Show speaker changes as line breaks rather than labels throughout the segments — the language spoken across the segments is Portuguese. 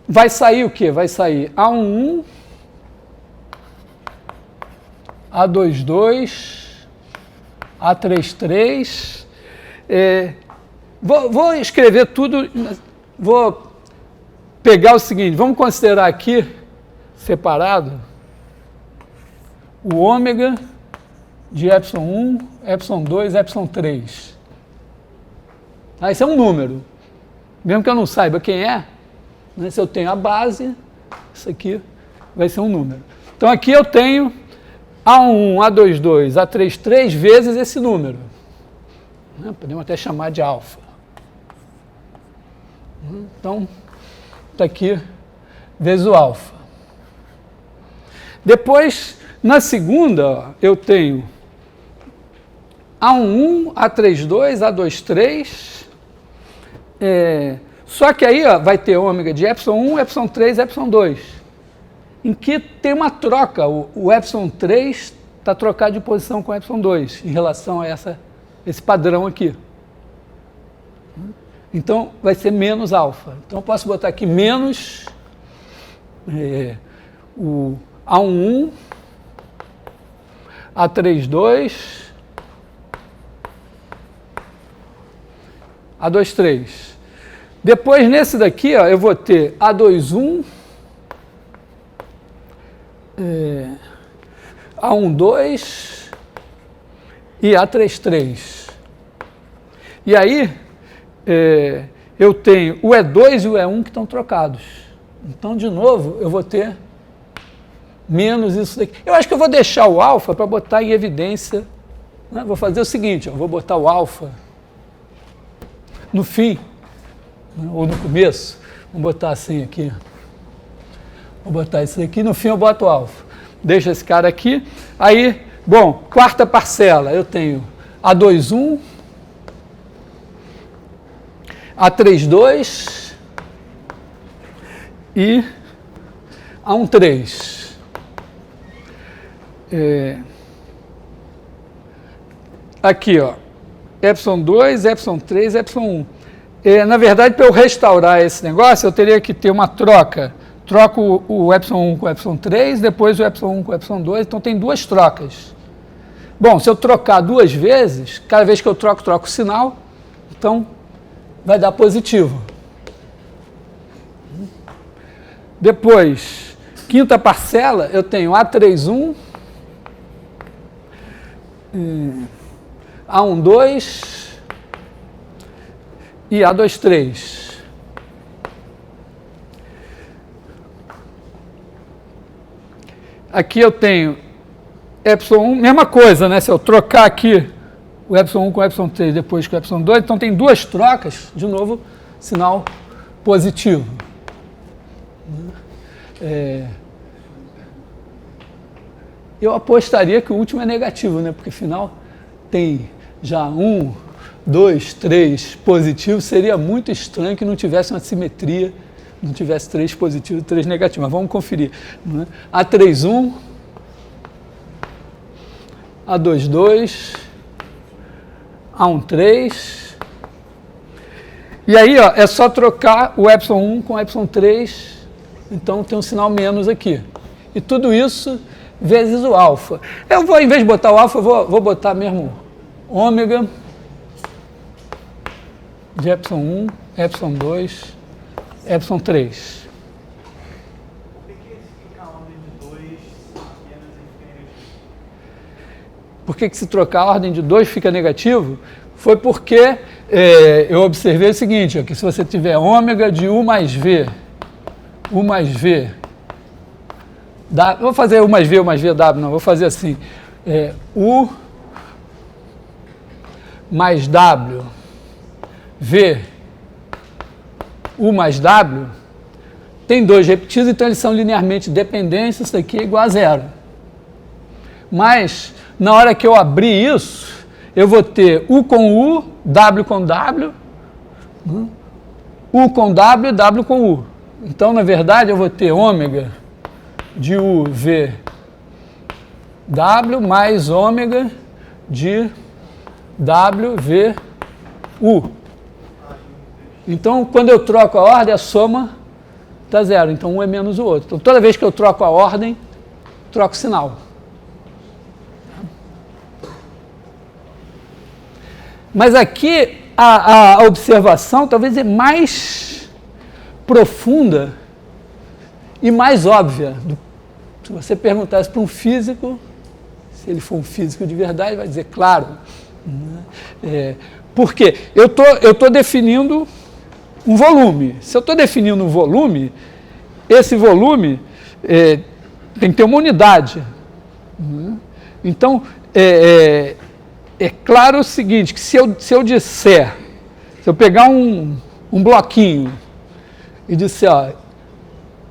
vai sair o quê? Vai sair A11, A22, A33. Vou escrever tudo, vou pegar o seguinte, vamos considerar aqui, separado, o ômega de ε1, ε2, ε3. Esse é um número. Mesmo que eu não saiba quem é, né, se eu tenho a base, isso aqui vai ser um número. Então aqui eu tenho A11, A22, A33 vezes esse número. Né, podemos até chamar de alfa. Então, está aqui vezes o alfa. Depois, na segunda, ó, eu tenho A11, A32, A23. Só que aí ó, vai ter ômega de ε1, ε3, ε2. Em que tem uma troca. O ε3 está trocado de posição com o ε2 em relação a esse padrão aqui. Então, vai ser menos alfa. Então, eu posso botar aqui menos o A11, A32, A23. Depois, nesse daqui, ó, eu vou ter A21, A12 e A33. E aí, eu tenho o E2 e o E1 que estão trocados. Então, de novo, eu vou ter menos isso daqui. Eu acho que eu vou deixar o alfa para botar em evidência. Né? Vou fazer o seguinte, eu vou botar o alfa no fim, né? Ou no começo. Vou botar assim aqui. Vou botar isso aqui, no fim eu boto o alfa. Deixa esse cara aqui. Aí, bom, quarta parcela, eu tenho A21, A32 e A13. Aqui, ó, ε2, ε3, ε1. Na verdade, para eu restaurar esse negócio, eu teria que ter uma troca. Troco o ε1 com o ε3, depois o ε1 com o ε2, então tem duas trocas. Bom, se eu trocar duas vezes, cada vez que eu troco o sinal, então vai dar positivo. Depois, quinta parcela, eu tenho A31, A12 e A23. Aqui eu tenho ε1, mesma coisa, né? Se eu trocar aqui o ε1 com o ε3, depois com o ε2, então tem duas trocas, de novo, sinal positivo. Eu apostaria que o último é negativo, né? Porque afinal tem já 1, 2, 3 positivos, seria muito estranho que não tivesse uma simetria, não tivesse 3 positivos e 3 negativos. Mas vamos conferir. Né? A31, A22, A13. E aí, ó, é só trocar o ε1 com o ε3, então tem um sinal menos aqui. E tudo isso vezes o alfa. Eu vou, em vez de botar o alfa, eu vou botar mesmo ômega de ε1, ε2, ε3. Por que se trocar a ordem de 2 fica negativo? Foi porque eu observei o seguinte, ó, que se você tiver ômega de U mais V, vou fazer U mais V W, não, vou fazer assim, U mais W, V, U mais W, tem 2 repetidos, então eles são linearmente dependentes, isso aqui é igual a zero. Mas, na hora que eu abrir isso, eu vou ter U com U, W com W, U com W, W com U. Então, na verdade, eu vou ter ômega de U, V, W mais ômega de W, V, U. Então, quando eu troco a ordem, a soma dá zero. Então, um é menos o outro. Então, toda vez que eu troco a ordem, troco o sinal. Mas aqui, a observação talvez é mais profunda e mais óbvia. Se você perguntasse para um físico, se ele for um físico de verdade, vai dizer, claro. Por quê? Eu tô definindo um volume. Se eu estou definindo um volume, esse volume tem que ter uma unidade. Então, é claro o seguinte, que se eu disser, se eu pegar um bloquinho e disser, ó,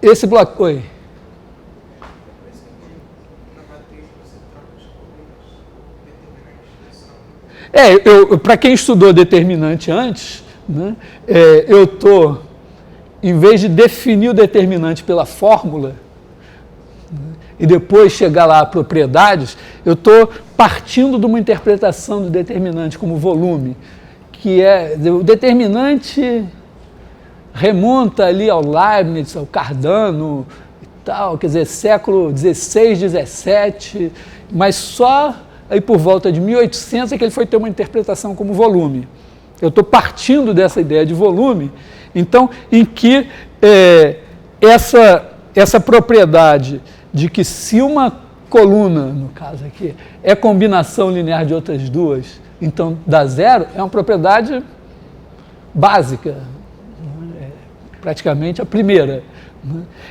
esse bloco... Oi? Para quem estudou determinante antes, né, eu estou, em vez de definir o determinante pela fórmula, né, e depois chegar lá a propriedades, eu estou partindo de uma interpretação do determinante como volume, que o determinante remonta ali ao Leibniz, ao Cardano e tal, quer dizer, século XVI, XVII, mas só aí por volta de 1800 é que ele foi ter uma interpretação como volume. Eu estou partindo dessa ideia de volume, então, em que essa propriedade de que se uma coluna, no caso aqui, é combinação linear de outras duas, então dá zero, é uma propriedade básica, praticamente a primeira.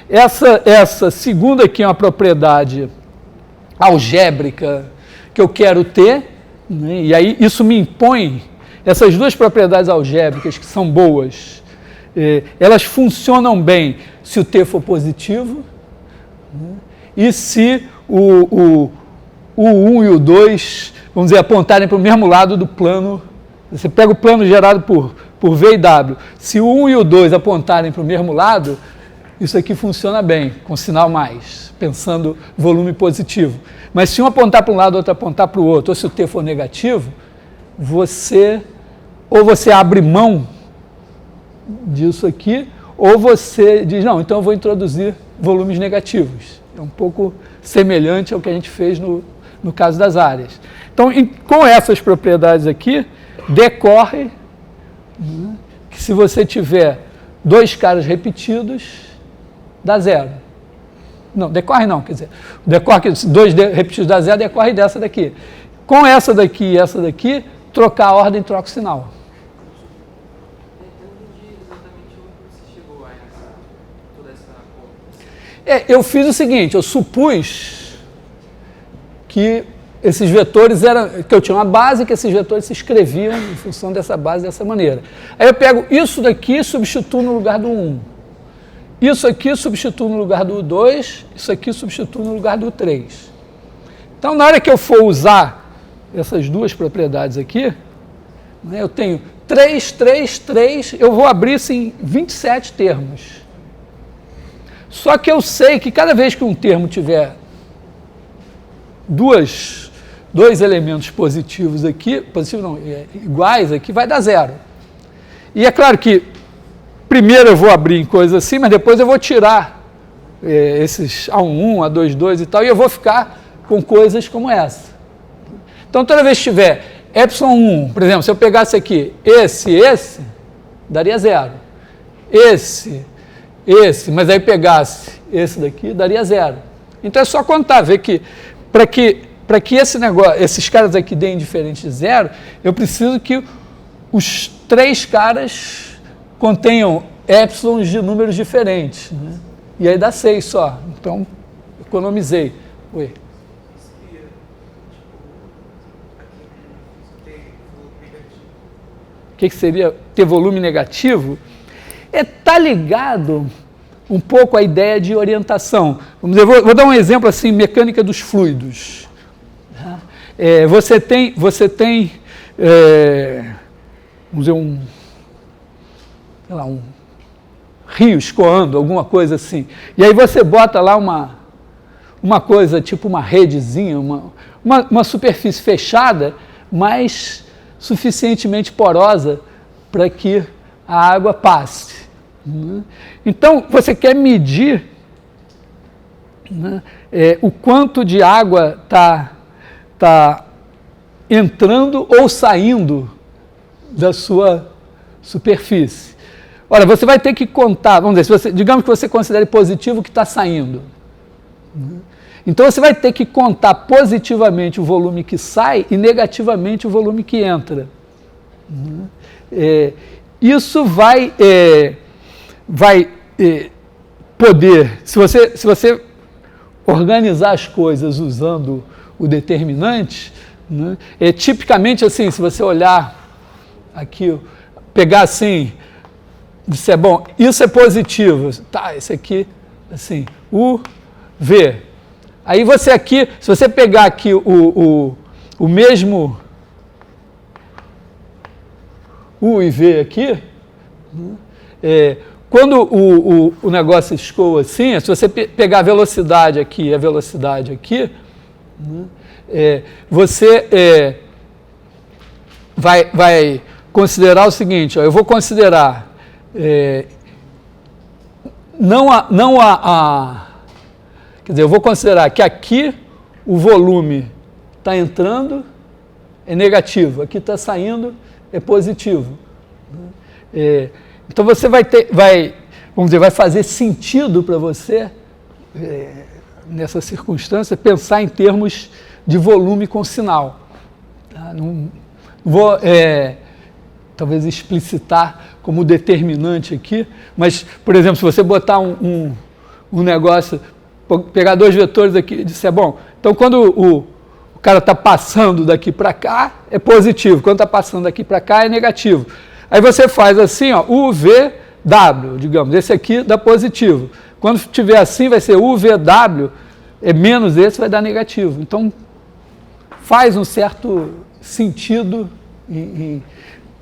Essa segunda aqui é uma propriedade algébrica que eu quero ter, né, e aí isso me impõe, essas duas propriedades algébricas que são boas, elas funcionam bem se o t for positivo, né, e se o 1 e o 2, vamos dizer, apontarem para o mesmo lado do plano. Você pega o plano gerado por V e W, se o 1 e o 2 apontarem para o mesmo lado, isso aqui funciona bem, com sinal mais, pensando volume positivo. Mas se um apontar para um lado, outro apontar para o outro, ou se o t for negativo, você abre mão disso aqui, ou você diz, não, então eu vou introduzir volumes negativos. É um pouco semelhante ao que a gente fez no caso das áreas. Então, com essas propriedades aqui, decorre, né, que se você tiver dois caras repetidos, dá zero. Não, decorre não, quer dizer, decorre que dois repetidos dá zero, decorre dessa daqui. Com essa daqui e essa daqui, trocar a ordem, troca o sinal. Eu fiz o seguinte, eu supus que esses vetores que eu tinha uma base, que esses vetores se escreviam em função dessa base dessa maneira. Aí eu pego isso daqui e substituo no lugar do 1. Isso aqui substituo no lugar do 2, isso aqui substituo no lugar do 3. Então, na hora que eu for usar essas duas propriedades aqui, né, eu tenho 3, 3, 3, eu vou abrir isso em 27 termos. Só que eu sei que cada vez que um termo tiver dois elementos positivos aqui, iguais aqui, vai dar zero. E é claro que primeiro eu vou abrir em coisas assim, mas depois eu vou tirar esses A11, A22 e tal, e eu vou ficar com coisas como essa. Então, toda vez que tiver ε1, por exemplo, se eu pegasse aqui esse, daria zero. Esse, mas aí pegasse esse daqui, daria zero. Então é só contar, ver que para que esse negócio, esses caras aqui deem diferente de zero, eu preciso que os três caras contenham épsilons de números diferentes, né? E aí dá 6 só. Então, economizei. Oi. O que seria ter volume negativo? Está ligado um pouco à ideia de orientação. Vamos dizer, vou dar um exemplo assim, mecânica dos fluidos. Você tem vamos dizer, um rio escoando, alguma coisa assim. E aí você bota lá uma coisa, tipo uma redezinha, uma superfície fechada, mas suficientemente porosa para que a água passe. Então, você quer medir, né, o quanto de água está entrando ou saindo da sua superfície. Ora, você vai ter que contar, vamos dizer, digamos que você considere positivo o que está saindo. Então você vai ter que contar positivamente o volume que sai e negativamente o volume que entra. Isso vai poder, se você organizar as coisas usando o determinante, né, tipicamente assim, se você olhar aqui, pegar assim, disser, bom, isso é positivo, tá, esse aqui, assim, U, V. Aí você aqui, se você pegar aqui o mesmo U e V aqui, quando o negócio escoa assim, se você pegar a velocidade aqui e a velocidade aqui, você vai considerar o seguinte, ó, eu vou considerar quer dizer, eu vou considerar que aqui o volume está entrando, é negativo, aqui está saindo, é positivo. Então você vai fazer sentido para você, nessa circunstância, pensar em termos de volume com sinal. Tá? Não vou, talvez, explicitar como determinante aqui, mas, por exemplo, se você botar um negócio, pegar dois vetores aqui e disser, bom, então quando o cara está passando daqui para cá, é positivo, quando está passando daqui para cá, é negativo. Aí você faz assim, ó, UVW, digamos, esse aqui dá positivo. Quando tiver assim, vai ser UVW, menos esse vai dar negativo. Então, faz um certo sentido,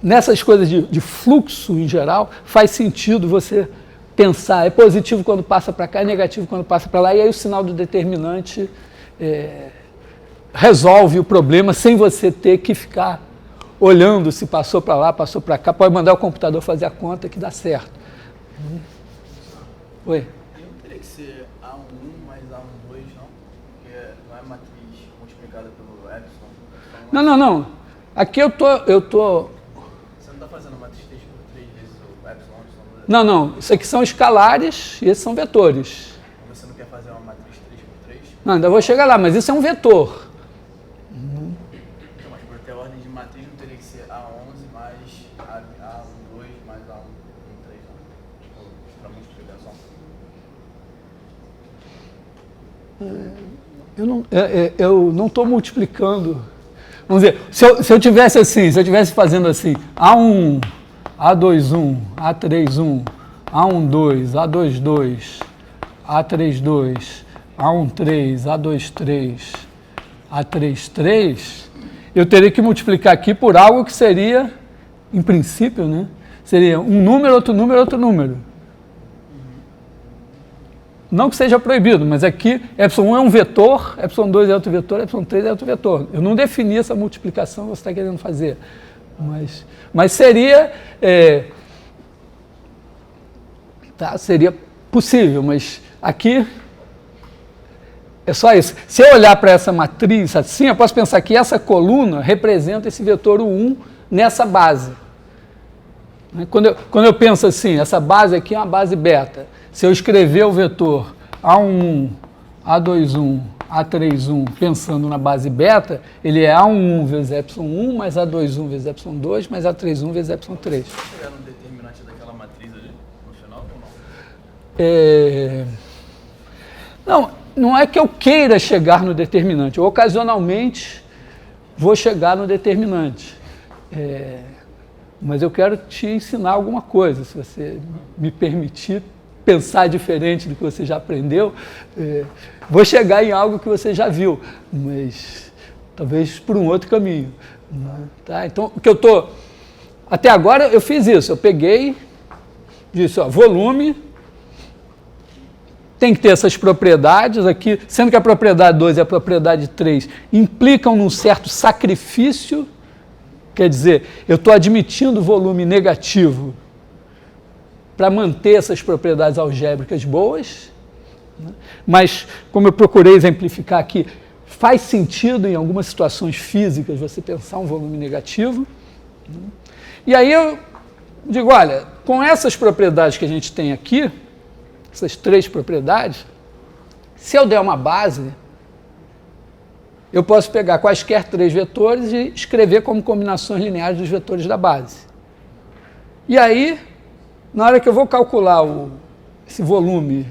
nessas coisas de fluxo em geral, faz sentido você pensar, é positivo quando passa para cá, é negativo quando passa para lá, e aí o sinal do determinante resolve o problema sem você ter que ficar olhando se passou para lá, passou para cá, pode mandar o computador fazer a conta que dá certo. Oi?
Não teria que ser A1 mais A12, não? Porque não é matriz multiplicada pelo epsilon?
Não. Aqui eu tô...
Você não está fazendo a matriz 3 por 3 vezes o epsilon?
Não. Isso aqui são escalares e esses são vetores.
Você não quer fazer uma matriz 3 por 3?
Não, ainda vou chegar lá, mas isso é um vetor.
Então, mas por ter ordem de matriz não teria que ser A11 mais A12 mais A13, não? Para multiplicação.
Eu não estou multiplicando. Vamos dizer, se eu tivesse assim, se eu tivesse fazendo assim, A1, A21, A31, A12, A22, A32, A13, A23, A33, eu teria que multiplicar aqui por algo que seria, em princípio, né? Seria um número, outro número, outro número. Não que seja proibido, mas aqui epsilon 1 é um vetor, epsilon 2 é outro vetor, epsilon 3 é outro vetor. Eu não defini essa multiplicação que você está querendo fazer, mas seria, seria possível, mas aqui é só isso. Se eu olhar para essa matriz assim, eu posso pensar que essa coluna representa esse vetor U1 nessa base. Quando eu penso assim, essa base aqui é uma base beta. Se eu escrever o vetor A11, A21, A31, pensando na base beta, ele é A11 vezes epsilon1, mais A21 vezes epsilon2, mais A31 vezes epsilon3.
Você chegar no determinante daquela matriz ali, no final ou não?
Não é que eu queira chegar no determinante. Eu, ocasionalmente, vou chegar no determinante. Mas eu quero te ensinar alguma coisa, se você me permitir pensar diferente do que você já aprendeu, vou chegar em algo que você já viu, mas talvez por um outro caminho. Tá? Então, o que eu estou... Até agora eu fiz isso, eu peguei, disse, ó, volume, tem que ter essas propriedades aqui, sendo que a propriedade 2 e a propriedade 3 implicam num certo sacrifício, quer dizer, eu estou admitindo volume negativo para manter essas propriedades algébricas boas, né? Mas, como eu procurei exemplificar aqui, faz sentido em algumas situações físicas você pensar um volume negativo, né? E aí eu digo, olha, com essas propriedades que a gente tem aqui, essas três propriedades, se eu der uma base, eu posso pegar quaisquer três vetores e escrever como combinações lineares dos vetores da base. E aí, na hora que eu vou calcular esse volume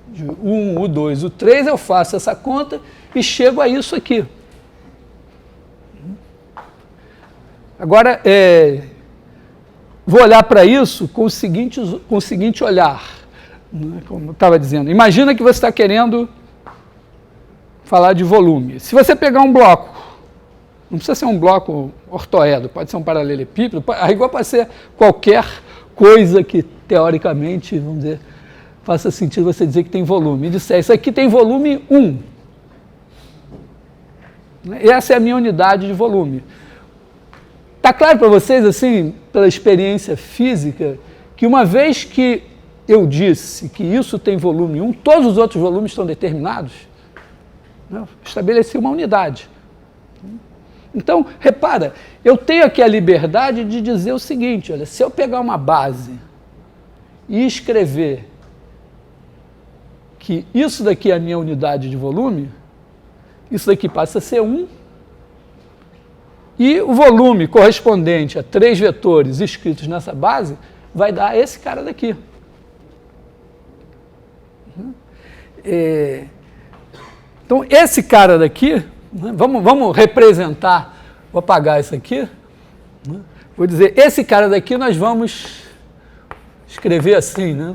de U1, U2, U3, eu faço essa conta e chego a isso aqui. Agora, vou olhar para isso com o seguinte olhar, né? Como eu estava dizendo. Imagina que você está querendo falar de volume. Se você pegar um bloco, não precisa ser um bloco ortoédro, pode ser um paralelepípedo, a rigor pode ser qualquer coisa que, teoricamente, vamos dizer, faça sentido você dizer que tem volume. E disser, isso aqui tem volume 1. Essa é a minha unidade de volume. Está claro para vocês, assim, pela experiência física, que uma vez que eu disse que isso tem volume 1, todos os outros volumes estão determinados? Eu estabeleci uma unidade. Então, repara, eu tenho aqui a liberdade de dizer o seguinte, olha, se eu pegar uma base e escrever que isso daqui é a minha unidade de volume, isso daqui passa a ser 1, e o volume correspondente a três vetores escritos nessa base vai dar esse cara daqui. Então, esse cara daqui, né, vamos representar, vou apagar isso aqui, né, vou dizer, esse cara daqui nós vamos escrever assim, né?